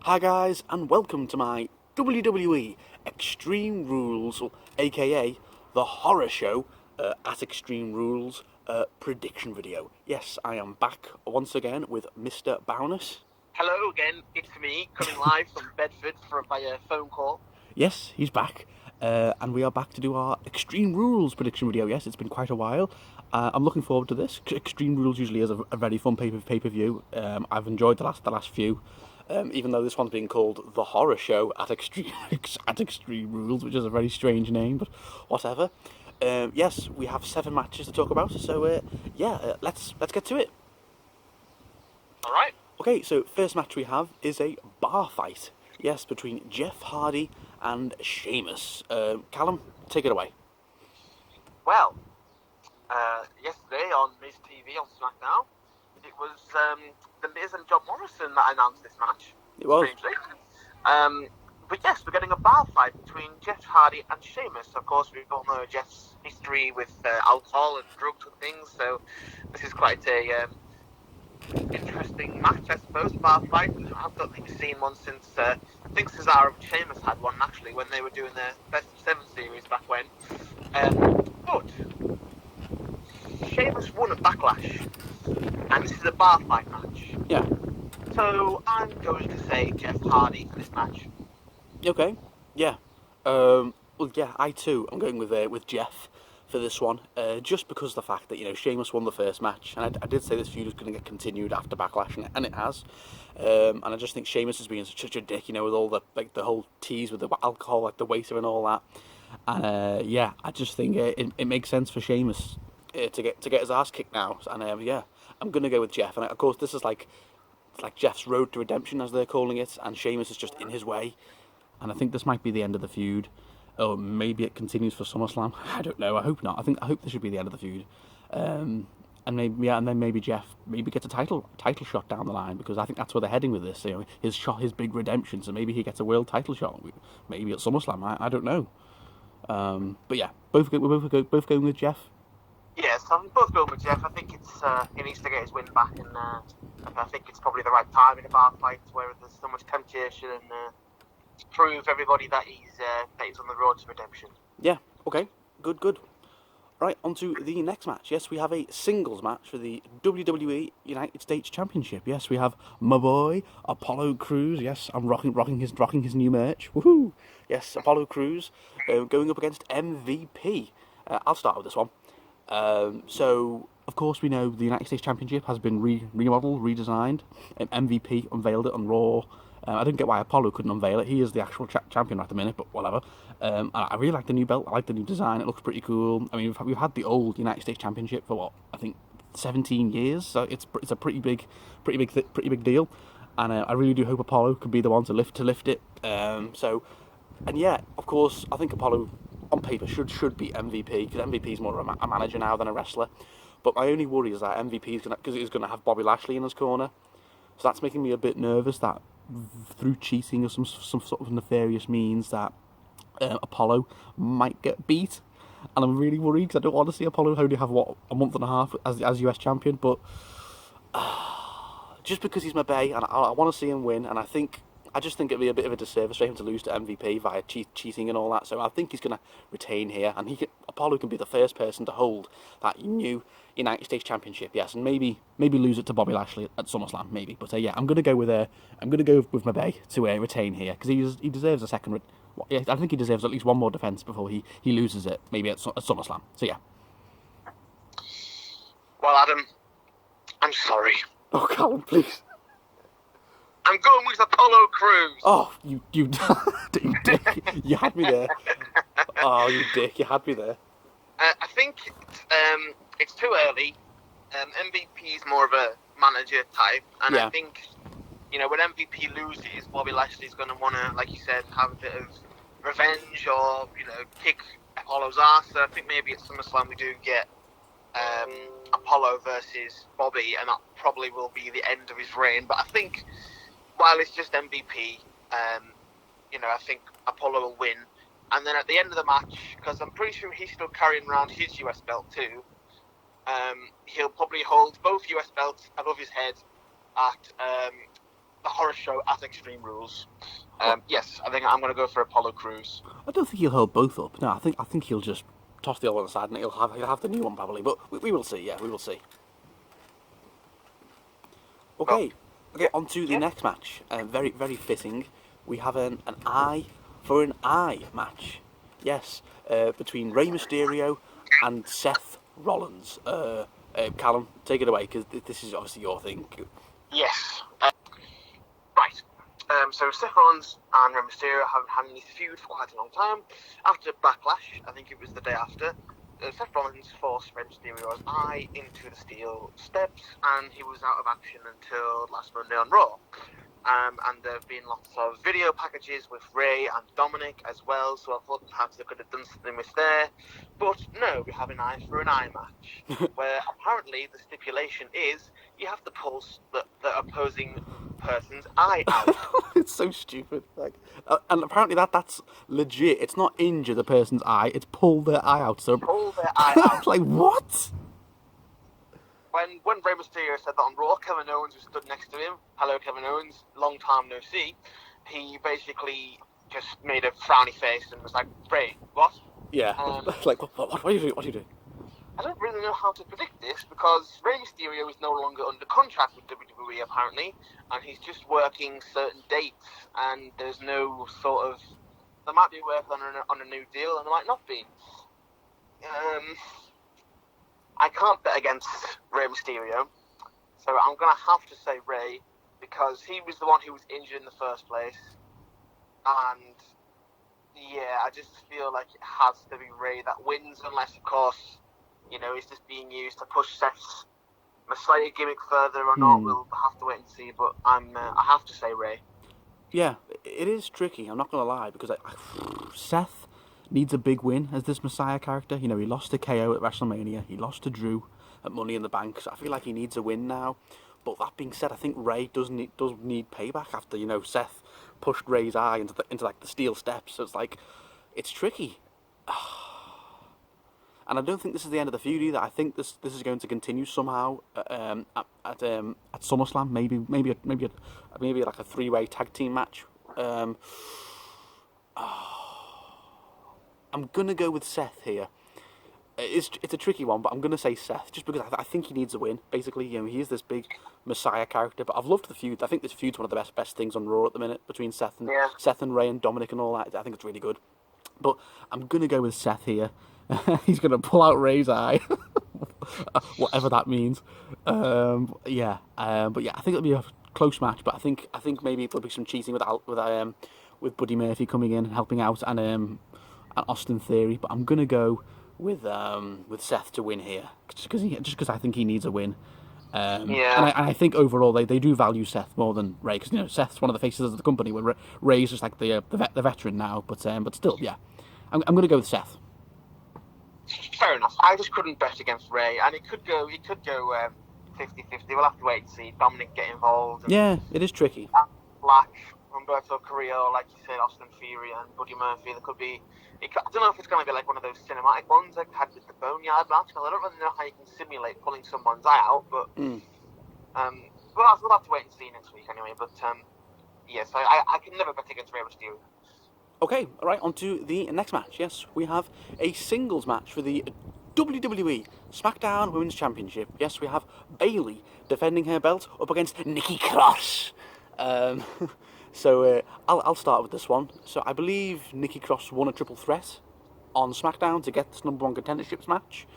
Hi guys, and welcome to my WWE Extreme Rules, aka the horror show at Extreme Rules prediction video. Yes, I am back once again with Mr. Bowness. Hello again, it's me, coming live from Bedford via phone call. Yes, he's back. And we are back to do our Extreme Rules prediction video. Yes, it's been quite a while. I'm looking forward to this. Extreme Rules usually is a very fun pay-per-view. I've enjoyed the last few. Even though this one's being called the Horror Show at Extreme Rules, which is a very strange name, but whatever. Yes, we have 7 matches to talk about. So let's get to it. All right. Okay, so first match we have is a bar fight. Yes, between Jeff Hardy and Sheamus. Callum, take it away. Well, yesterday on Miz TV on SmackDown, it was The Miz and John Morrison that announced this match. It was. Strangely. But yes, we're getting a bar fight between Jeff Hardy and Sheamus. Of course, we all know Jeff's history with alcohol and drugs and things, so this is quite a interesting match, I suppose. Bar fight. I don't think we've seen one since I think Cesaro and Sheamus had one actually when they were doing their Best of 7 series back when. But Sheamus won at Backlash, and this is a bar fight match. Yeah. So I'm going to say Jeff Hardy for this match. Okay. Yeah. I too am going with Jeff for this one, just because of the fact that Sheamus won the first match, and I did say this feud was going to get continued after Backlash, and it has. And I just think Sheamus is being such a dick, with all the whole tease with the alcohol, the waiter and all that. And I just think it makes sense for Sheamus to get his ass kicked now. And I'm gonna go with Jeff. And of course, this is like Jeff's road to redemption, as they're calling it, and Sheamus is just in his way. And I think this might be the end of the feud. Or maybe it continues for SummerSlam. I don't know. I hope not. I hope this should be the end of the feud. And then maybe Jeff gets a title shot down the line, because I think that's where they're heading with this. His big redemption. So maybe he gets a world title shot. Maybe at SummerSlam. I don't know. But yeah, we're both going with Jeff. Yes, I'm both going with Jeff. I think he needs to get his win back, and I think it's probably the right time in a bar fight where there's so much temptation and to prove everybody that he's on the road to redemption. Yeah. Okay. Good. Right, on to the next match. Yes, we have a singles match for the WWE United States Championship. Yes, we have my boy Apollo Crews. Yes, I'm rocking his new merch. Woohoo! Yes, Apollo Crews going up against MVP. I'll start with this one. So, of course, we know the United States Championship has been remodeled, redesigned, and MVP unveiled it on Raw. I didn't get why Apollo couldn't unveil it. He is the actual champion at the minute, but whatever. I really like the new belt. I like the new design. It looks pretty cool. I mean, we've had the old United States Championship for what, I think 17 years. So it's a pretty big deal. And I really do hope Apollo could be the one to lift it. Of course, I think Apollo on paper should be MVP, because MVP is more of a manager now than a wrestler. But my only worry is that MVP is going to have Bobby Lashley in his corner. So that's making me a bit nervous that through cheating or some sort of nefarious means that Apollo might get beat. And I'm really worried, because I don't want to see Apollo only have a month and a half as US champion. But just because he's my bae, and I want to see him win, and I just think it'd be a bit of a disservice for him to lose to MVP via cheating and all that. So I think he's going to retain here, and Apollo can be the first person to hold that new United States Championship. Yes, and maybe lose it to Bobby Lashley at SummerSlam, maybe. But I'm going to go with my bae to retain here, because he deserves a second. I think he deserves at least one more defense before he loses it, maybe at SummerSlam. So yeah. Well, Adam, I'm sorry. Oh, Callum, please. I'm going with Apollo Crews. Oh, you dick. You had me there. Oh, you dick. You had me there. I think it's too early. MVP is more of a manager type. And yeah. I think, when MVP loses, Bobby Lashley's going to want to, like you said, have a bit of revenge or, kick Apollo's ass. So I think maybe at SummerSlam we do get Apollo versus Bobby, and that probably will be the end of his reign. But I think, while it's just MVP, I think Apollo will win. And then at the end of the match, because I'm pretty sure he's still carrying around his US belt too, he'll probably hold both US belts above his head at the horror show at Extreme Rules. Yes, I think I'm going to go for Apollo Crews. I don't think he'll hold both up. No, I think he'll just toss the old one aside and he'll have the new one probably. But we will see. Yeah, we will see. Okay, on to the next match. Very, very fitting. We have an eye for an eye match. Yes, between Rey Mysterio and Seth Rollins. Callum, take it away, because this is obviously your thing. Yes. Right. So Seth Rollins and Rey Mysterio have been having this feud for quite a long time. After Backlash, I think it was the day after, Seth Rollins forced Rey Mysterio's eye into the steel steps, and he was out of action until last Monday on Raw. And there have been lots of video packages with Rey and Dominic as well, so I thought perhaps they could have done something with there. But no, we have an eye for an eye match, where apparently the stipulation is you have to pull the opposing person's eye out. It's so stupid. And apparently that's legit. It's not injure the person's eye, it's pull their eye out. So pull their eye out. Like, what? When Rey Mysterio said that on Raw, Kevin Owens was stood next to him. Hello, Kevin Owens. Long time no see. He basically just made a frowny face and was like, Rey, what? Yeah. Like, what are you doing? What are you doing? I don't really know how to predict this, because Rey Mysterio is no longer under contract with WWE, apparently, and he's just working certain dates, and there's no sort of... There might be work on a new deal, and there might not be. I can't bet against Rey Mysterio, so I'm going to have to say Rey, because he was the one who was injured in the first place, and yeah, I just feel like it has to be Rey that wins, unless, of course, you know, it's just being used to push Seth's Messiah gimmick further or not. We'll have to wait and see, but I have to say Rey. Yeah, it is tricky, I'm not going to lie, because Seth needs a big win as this Messiah character. You know, he lost to KO at WrestleMania, he lost to Drew at Money in the Bank, so I feel like he needs a win now. But that being said, I think Rey does need payback after, you know, Seth pushed Rey's eye into like the steel steps. So it's like, it's tricky. And I don't think this is the end of the feud either. I think this is going to continue somehow at SummerSlam. Maybe like a 3-way tag team match. I'm gonna go with Seth here. It's a tricky one, but I'm gonna say Seth just because I think he needs a win. Basically, you know, he is this big Messiah character. But I've loved the feud. I think this feud's one of the best things on Raw at the minute between Seth and Rey and Dominic and all that. I think it's really good. But I'm gonna go with Seth here. He's gonna pull out Rey's eye, whatever that means. But yeah, I think it'll be a close match. But I think maybe there'll be some cheating with Buddy Murphy coming in and helping out and Austin Theory. But I'm gonna go with Seth to win here, just because I think he needs a win. And I think overall they do value Seth more than Rey, because, you know, Seth's one of the faces of the company, where Rey's just like the veteran now. But still, yeah, I'm gonna go with Seth. Fair enough. I just couldn't bet against Rey, and it could go 50-50. We'll have to wait and see. Dominic get involved. Yeah, it is tricky. Black, Humberto Carrillo, like you said, Austin Theory and Buddy Murphy. There could be. I don't know if it's going to be like one of those cinematic ones like had with the Boneyard match. I don't really know how you can simulate pulling someone's eye out, but we'll have to wait and see next week anyway. But yes, I can never bet against Rey Mysterio. Okay, all right, on to the next match. Yes, we have a singles match for the WWE SmackDown Women's Championship. Yes, we have Bayley defending her belt up against Nikki Cross. So I'll start with this one. So I believe Nikki Cross won a triple threat on SmackDown to get this #1 contenderships match,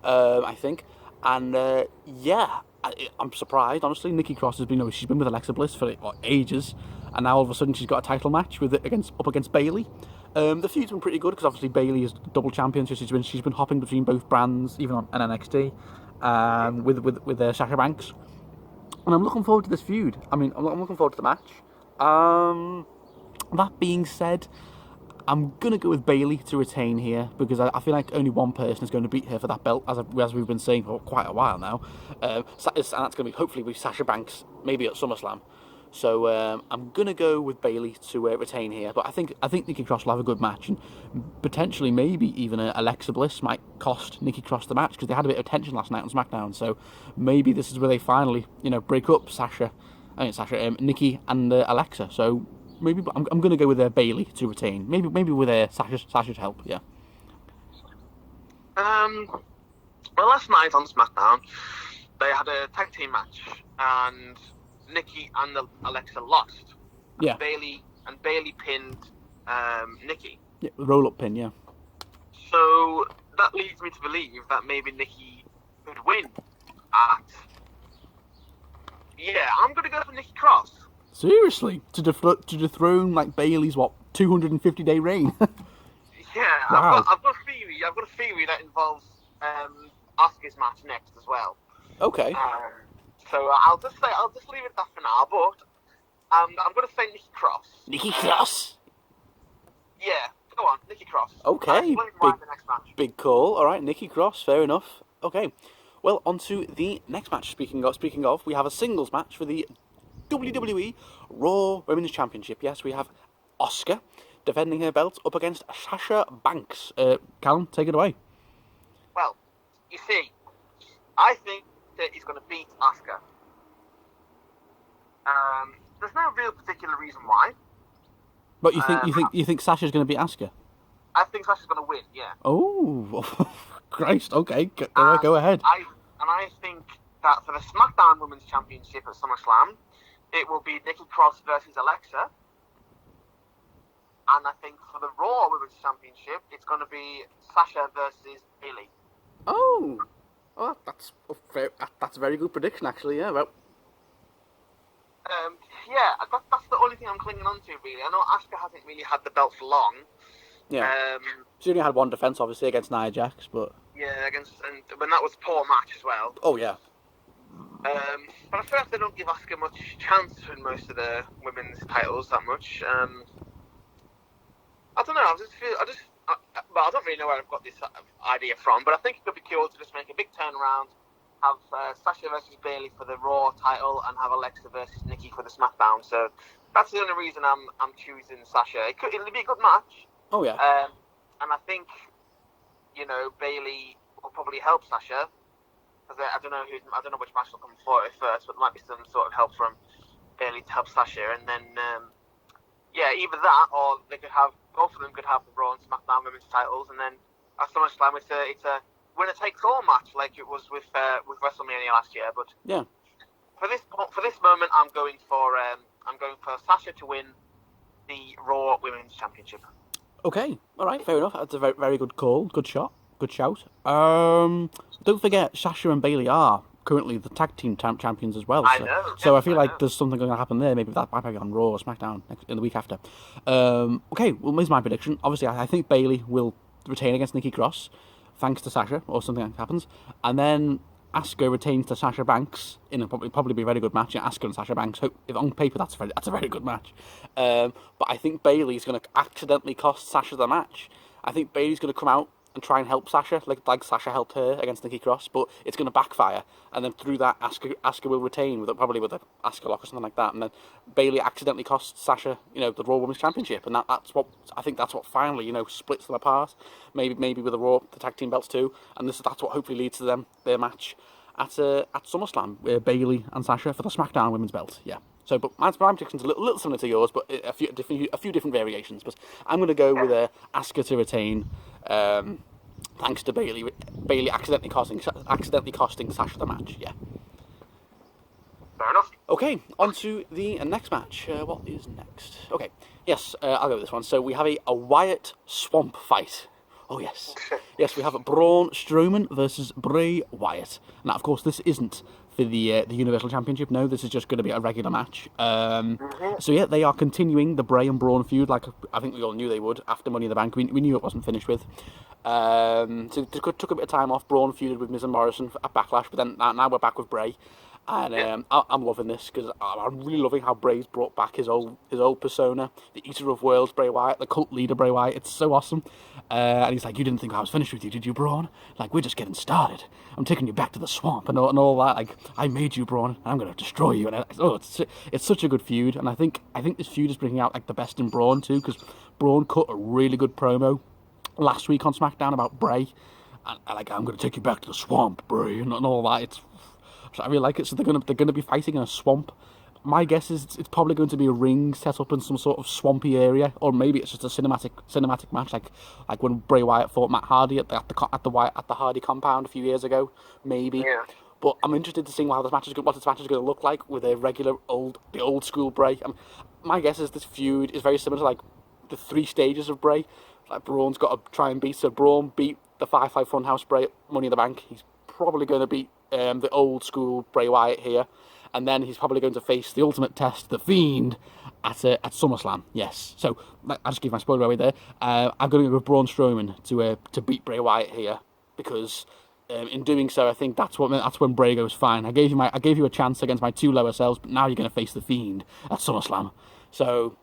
I think. And I'm surprised, honestly. Nikki Cross has been, she's been with Alexa Bliss for ages, and now all of a sudden she's got a title match up against Bayley. The feud's been pretty good because obviously Bayley is double champion, so she's been hopping between both brands, even on NXT, with Sasha Banks. And I'm looking forward to this feud. I mean, I'm looking forward to the match. That being said, I'm going to go with Bayley to retain here, because I feel like only one person is going to beat her for that belt, as we've been saying for quite a while now. And that's going to be, hopefully, with Sasha Banks, maybe at SummerSlam. So I'm going to go with Bayley to retain here. But I think Nikki Cross will have a good match, and potentially maybe even Alexa Bliss might cost Nikki Cross the match, because they had a bit of tension last night on SmackDown. So maybe this is where they finally, break up Sasha I mean Sasha, Nikki and Alexa. So maybe I'm going to go with Bayley to retain. Maybe with Sasha's help. Yeah. Well, last night on SmackDown, they had a tag team match, and Nikki and Alexa lost. Yeah. Bayley pinned Nikki. Yeah, roll up pin. Yeah. So that leads me to believe that maybe Nikki could win at. Yeah, I'm gonna go for Nikki Cross. Seriously, to dethrone like Bayley's 250-day reign. Yeah, wow. I've got a theory that involves Asuka's match next as well. Okay. So I'll just leave it at that for now. But I'm going to say Nikki Cross. Nikki Cross. Yeah, go on, Nikki Cross. Okay. The next match. Big call. All right, Nikki Cross. Fair enough. Okay. Well, on to the next match. Speaking of, we have a singles match for the WWE Raw Women's Championship. Yes, we have Asuka defending her belt up against Sasha Banks. Callum, take it away. Well, you see, I think that he's going to beat Asuka. There's no real particular reason why. But you think Sasha's going to beat Asuka? I think Sasha's going to win. Yeah. Oh, Christ! Okay, go ahead. I think that for the SmackDown Women's Championship at SummerSlam, it will be Nikki Cross versus Alexa. And I think for the Raw Women's Championship, it's going to be Sasha versus Bayley. Oh, that's a very good prediction, actually. Yeah, well. That's the only thing I'm clinging on to, really. I know Asuka hasn't really had the belt for long. Yeah. She only had one defense, obviously, against Nia Jax, but. Yeah, when that was a poor match as well. Oh yeah. But I feel like they don't give Asuka much chance to win most of the women's titles that much. I don't know. I don't really know where I've got this idea from, but I think it could be cool to just make a big turnaround, have Sasha versus Bayley for the Raw title, and have Alexa versus Nikki for the SmackDown. So that's the only reason I'm choosing Sasha. It'll be a good match. Oh yeah. And I think Bayley will probably help Sasha, because I don't know which match will come forward first, but there might be some sort of help from Bayley to help Sasha, and then either that or they could have both of them could have the Raw and SmackDown women's titles, and then at SummerSlam it's a winner takes all match like it was with WrestleMania last year. But yeah, for this moment, I'm going for Sasha to win the Raw Women's Championship. Okay, all right, fair enough. That's a very, very good call. Good shot. Good shout. Don't forget, Sasha and Bayley are currently the tag team champions as well. So I feel like there's something going to happen there. Maybe that might be on Raw or SmackDown in the week after. Okay, well, here's my prediction. Obviously, I think Bayley will retain against Nikki Cross, thanks to Sasha, or something like that happens. And then Asuka retains to Sasha Banks in probably be a very good match. Asuka and Sasha Banks. If on paper that's a very good match. But I think Bayley's going to accidentally cost Sasha the match. I think Bayley's going to come out and try and help Sasha, like Sasha helped her against Nikki Cross, but it's going to backfire. And then through that, Asuka will retain probably with a Asuka lock or something like that. And then Bayley accidentally costs Sasha, the Raw Women's Championship, and that's what finally, splits them apart. Maybe with the tag team belts too. And that's what hopefully leads to their match at SummerSlam, Bayley and Sasha for the SmackDown Women's belt. Yeah. So, but my prediction's a little similar to yours, but a few different variations. But I'm going to go with Asuka to retain, thanks to Bayley. Bayley accidentally costing Sasha the match. Yeah. Fair enough. Okay, on to the next match. What is next? Okay, yes, I'll go with this one. So we have a Wyatt swamp fight. Oh yes, yes, we have Braun Strowman versus Bray Wyatt. Now, of course, this isn't for the Universal Championship. No, this is just going to be a regular match. So yeah, they are continuing the Bray and Braun feud, like I think we all knew they would after Money in the Bank. We knew it wasn't finished with. So they took a bit of time off. Braun feuded with Miz and Morrison at Backlash, but then now we're back with Bray. And I'm loving this because I'm really loving how Bray's brought back his old persona, the Eater of Worlds Bray Wyatt, the cult leader Bray Wyatt. It's so awesome. And he's like, "You didn't think I was finished with you, did you, Braun? Like, we're just getting started. I'm taking you back to the swamp and all that. Like, I made you, Braun, and I'm going to destroy you." And it's such a good feud. And I think this feud is bringing out like the best in Braun too, because Braun cut a really good promo last week on SmackDown about Bray, and like, "I'm going to take you back to the swamp, Bray," and all that. So I really like it. So they're gonna be fighting in a swamp My guess is it's probably going to be a ring set up in some sort of swampy area, or maybe it's just a cinematic match, like when Bray Wyatt fought Matt Hardy at the Hardy compound a few years ago, maybe. Yeah. But I'm interested to see what this match is going to look like with a regular the old school Bray. My guess is this feud is very similar to like the 3 stages of Bray. Like Braun's got to try and beat. So Braun beat the 5-5 Funhouse Bray at Money in the Bank. He's probably going to beat the old school Bray Wyatt here, and then he's probably going to face the ultimate test, the Fiend, at SummerSlam. Yes. So I just gave my spoiler away there. I'm going to go with Braun Strowman to beat Bray Wyatt here, because in doing so, I think that's when Bray goes, fine. I gave you a chance against my 2 lower selves, but now you're going to face the Fiend at SummerSlam. So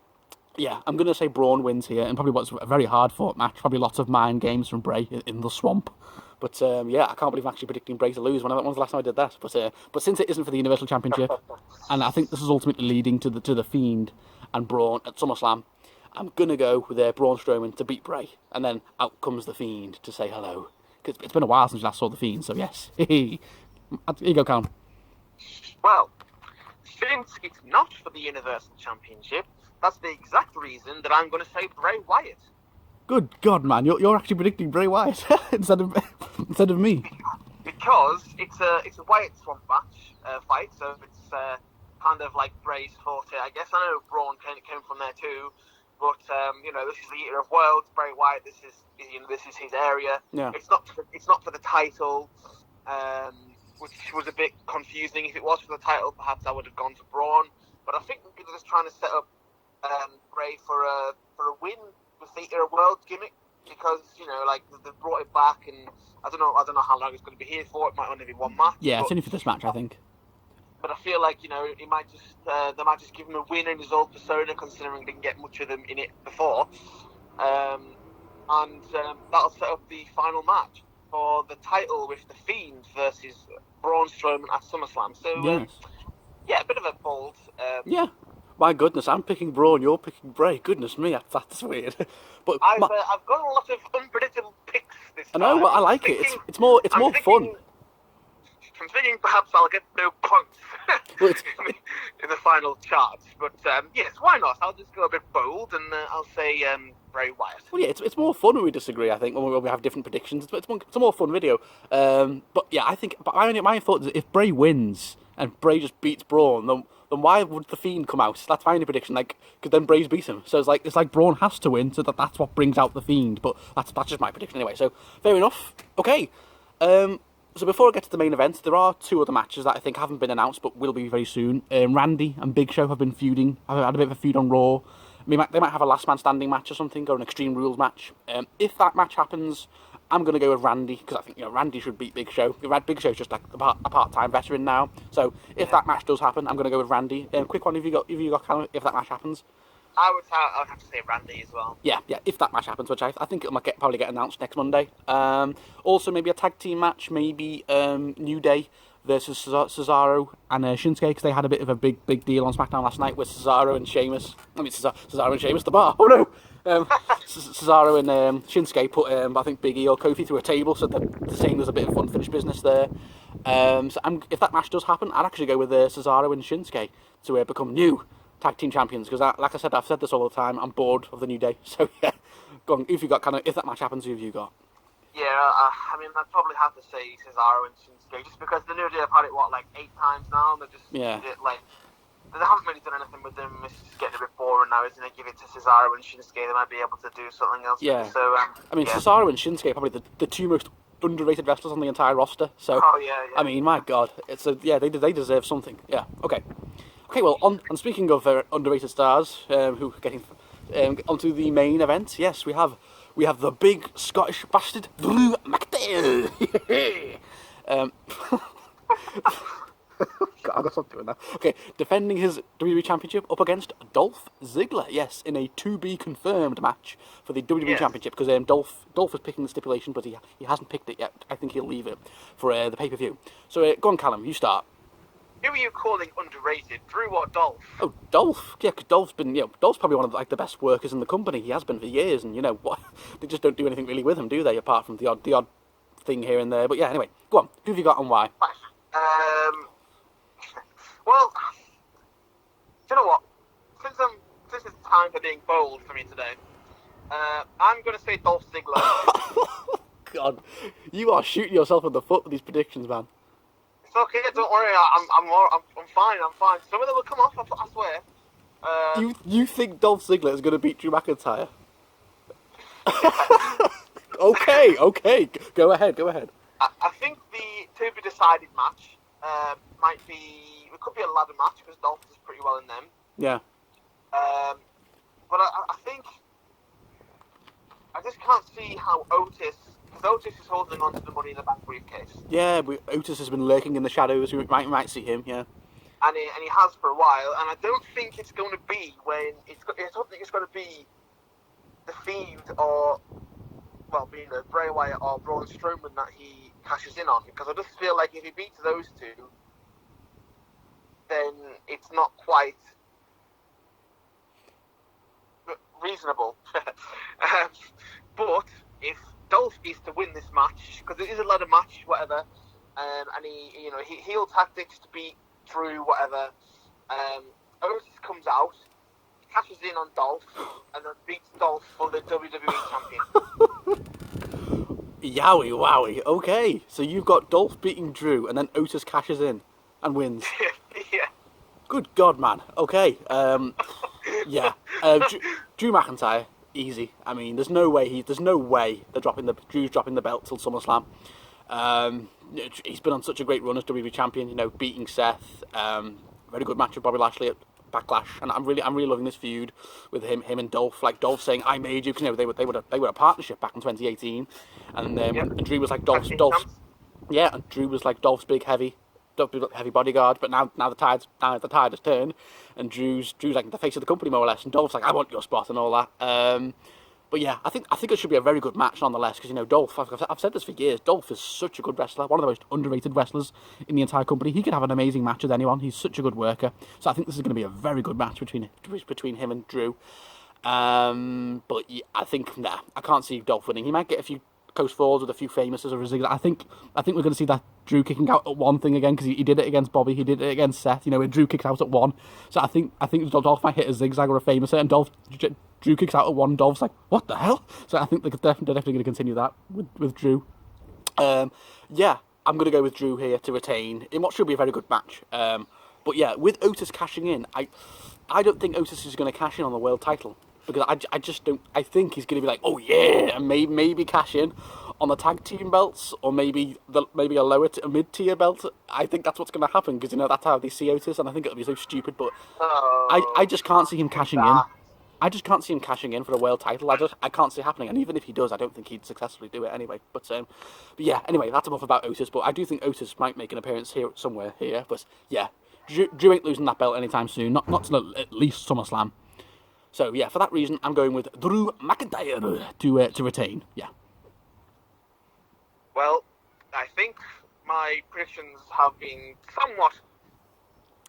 yeah, I'm going to say Braun wins here, and probably what's a very hard fought match. Probably lots of mind games from Bray in the swamp. But yeah, I can't believe I'm actually predicting Bray to lose. When was the last time I did that? But since it isn't for the Universal Championship, and I think this is ultimately leading to the Fiend and Braun at SummerSlam, I'm gonna go with Braun Strowman to beat Bray, and then out comes the Fiend to say hello. Because it's been a while since I last saw the Fiend, so yes. Here you go, Callum. Well, since it's not for the Universal Championship, that's the exact reason that I'm going to say Bray Wyatt. Good God, man! You're actually predicting Bray Wyatt instead of me. Because it's a Wyatt Swamp match fight, so it's kind of like Bray's forte, I guess. I know Braun came from there too, but this is the Eater of Worlds. Bray Wyatt, this is his area. Yeah. It's not for the title, which was a bit confusing. If it was for the title, perhaps I would have gone to Braun. But I think they're just trying to set up Bray for a win with the Eater of Worlds gimmick, because they brought it back, and I don't know how long it's going to be here for. It might only be 1 match. Yeah, it's only for this match, I think. But I feel like they might just give him a win in his old persona, considering they didn't get much of them in it before, and that'll set up the final match for the title with the Fiend versus Braun Strowman at SummerSlam. So yes. Yeah, a bit of a bold. Yeah. My goodness, I'm picking Braun, you're picking Bray. Goodness me, that's weird. But I've got a lot of unpredictable picks this time. I know, but I like it. It's more fun. I'm thinking perhaps I'll get no points in the final charts, but yes, why not? I'll just go a bit bold, and I'll say Bray Wyatt. Well, yeah, it's more fun when we disagree, I think, when we have different predictions. It's a more fun video. But yeah, I think. But my thought is, if Bray wins and Bray just beats Braun, then why would the Fiend come out? That's my only prediction. Because then Bray's beat him, so it's like Braun has to win, so that's what brings out the Fiend. But that's just my prediction anyway. So fair enough. Okay. So before I get to the main event, there are 2 other matches that I think haven't been announced, but will be very soon. Randy and Big Show have been feuding. I've had a bit of a feud on Raw. They might have a last man standing match or something, or an Extreme Rules match. If that match happens, I'm going to go with Randy, because I think Randy should beat Big Show. Big Show's just like a part-time veteran now. So if that match does happen, I'm going to go with Randy. Quick one, if you got Callum, if that match happens. I would have to say Randy as well. Yeah, if that match happens, which I think it might probably get announced next Monday. Also, maybe a tag team match, maybe New Day versus Cesaro and Shinsuke, because they had a bit of a big deal on SmackDown last night with Cesaro and Sheamus. Cesaro and Sheamus, the bar. Oh no! Cesaro and Shinsuke put, I think, Big E or Kofi through a table, so they're saying there's a bit of unfinished business there. If that match does happen, I'd actually go with Cesaro and Shinsuke to become new tag team champions, because like I said, I've said this all the time, I'm bored of the New Day. So yeah, go on, if that match happens, who have you got? Yeah, I'd probably have to say Cesaro and Shinsuke, just because the New Day have had it 8 times now, and they haven't really done anything with them. It's just getting a bit boring now, isn't it? Give it to Cesaro and Shinsuke, they might be able to do something else. Yeah. So Cesaro and Shinsuke are probably the 2 most underrated wrestlers on the entire roster. So yeah. My God, they deserve something. Yeah. Okay, well, and speaking of underrated stars, who are getting onto the main event, yes, we have the big Scottish bastard, Drew McIntyre. God, I've got something doing that. Okay, defending his WWE Championship up against Dolph Ziggler, yes, in a to-be-confirmed match for the WWE Championship, because Dolph was picking the stipulation, but he hasn't picked it yet. I think he'll leave it for the pay-per-view. So go on, Callum, you start. Who are you calling underrated, Drew or Dolph? Oh, Dolph. Yeah, because Dolph's probably one of the best workers in the company. He has been for years, and what? They just don't do anything really with him, do they? Apart from the odd thing here and there. But yeah, anyway, go on. Who have you got and why? Well, you know what? Since it's time for being bold for me today, I'm going to say Dolph Ziggler. God, you are shooting yourself in the foot with these predictions, man. It's okay, don't worry. I'm fine. Some of them will come off. I swear. You think Dolph Ziggler is going to beat Drew McIntyre? Okay. Go ahead. I think the to be decided match might be. It could be a ladder match because Dolph is pretty well in them. Yeah. But I think I just can't see how Otis, because Otis is holding on to the Money in the Bank briefcase. Yeah, Otis has been lurking in the shadows. We might see him. Yeah. And he has for a while, and I don't think it's going to be when I don't think it's going to be the Fiend or being Bray Wyatt or Braun Strowman that he cashes in on, because I just feel like if he beats those two, then it's not quite reasonable. But if Dolph is to win this match, because it is a ladder match, whatever, and he heel tactics to beat Drew, whatever, Otis comes out, cashes in on Dolph, and then beats Dolph for the WWE champion. Yowie wowie. Okay, so you've got Dolph beating Drew, and then Otis cashes in and wins. Yeah. Good God, man. Okay. Yeah. Drew McIntyre, easy. I mean, there's no way Drew's dropping the belt till SummerSlam. He's been on such a great run as WWE champion. Beating Seth. Very good match with Bobby Lashley at Backlash, and I'm really loving this feud with him and Dolph. Like Dolph saying, "I made you," because they were a partnership back in 2018, and Drew was like Dolph's. Yeah, and Drew was like Dolph's big heavy bodyguard. But now the tide has turned, and Drew's like the face of the company more or less, and Dolph's like, "I want your spot," and all that. But yeah, I think it should be a very good match nonetheless, because Dolph. I've said this for years. Dolph is such a good wrestler, one of the most underrated wrestlers in the entire company. He could have an amazing match with anyone. He's such a good worker. So I think this is going to be a very good match between him and Drew. But yeah, I can't see Dolph winning. He might get a few close falls with a few famouses or a Ziggler. I think we're going to see that Drew kicking out at one thing again, because he did it against Bobby. He did it against Seth. When Drew kicked out at one. So I think Dolph might hit a zigzag or a famouser, and Drew kicks out at one. Dolph's like, what the hell? So I think they're definitely going to continue that with Drew. Yeah, I'm going to go with Drew here to retain in what should be a very good match. But yeah, with Otis cashing in, I don't think Otis is going to cash in on the world title, because I just don't. I think he's going to be like, oh yeah, and maybe cash in on the tag team belts, or maybe a mid-tier belt. I think that's what's going to happen, because that's how they see Otis, and I think it'll be so stupid. But I just can't see him cashing in. I just can't see him cashing in for the world title. I can't see it happening. And even if he does, I don't think he'd successfully do it anyway. But yeah, anyway, that's enough about Otis. But I do think Otis might make an appearance somewhere here. But yeah, Drew ain't losing that belt anytime soon. Not till at least SummerSlam. So yeah, for that reason, I'm going with Drew McIntyre to retain. Yeah. Well, I think my predictions have been somewhat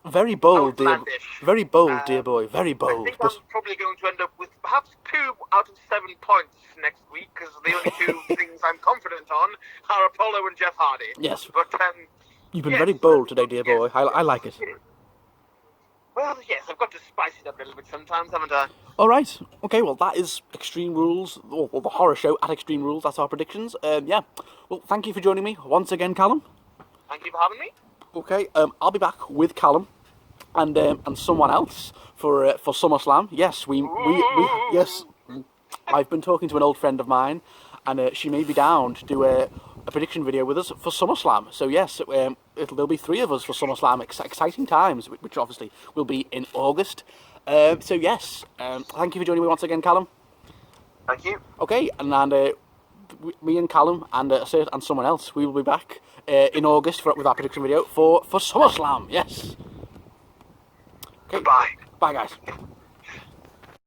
very bold, dear boy. Very bold. I think I'm probably going to end up with perhaps 2 out of 7 points next week, because the only 2 things I'm confident on are Apollo and Jeff Hardy. Yes. But you've been very bold today, dear boy. I like it. Well, yes, I've got to spice it up a little bit sometimes, haven't I? All right. Okay, well, that is Extreme Rules, or the horror show at Extreme Rules. That's our predictions. Yeah. Well, thank you for joining me once again, Callum. Thank you for having me. Okay, I'll be back with Callum and someone else for SummerSlam. Yes, yes. I've been talking to an old friend of mine, and she may be down to do a prediction video with us for SummerSlam. So yes, there'll be 3 of us for SummerSlam. Exciting times, which obviously will be in August. So yes, thank you for joining me once again, Callum. Thank you. Okay, and me and Callum and someone else, we will be back in August with our prediction video for SummerSlam. Yes. Okay. Goodbye. Bye, guys.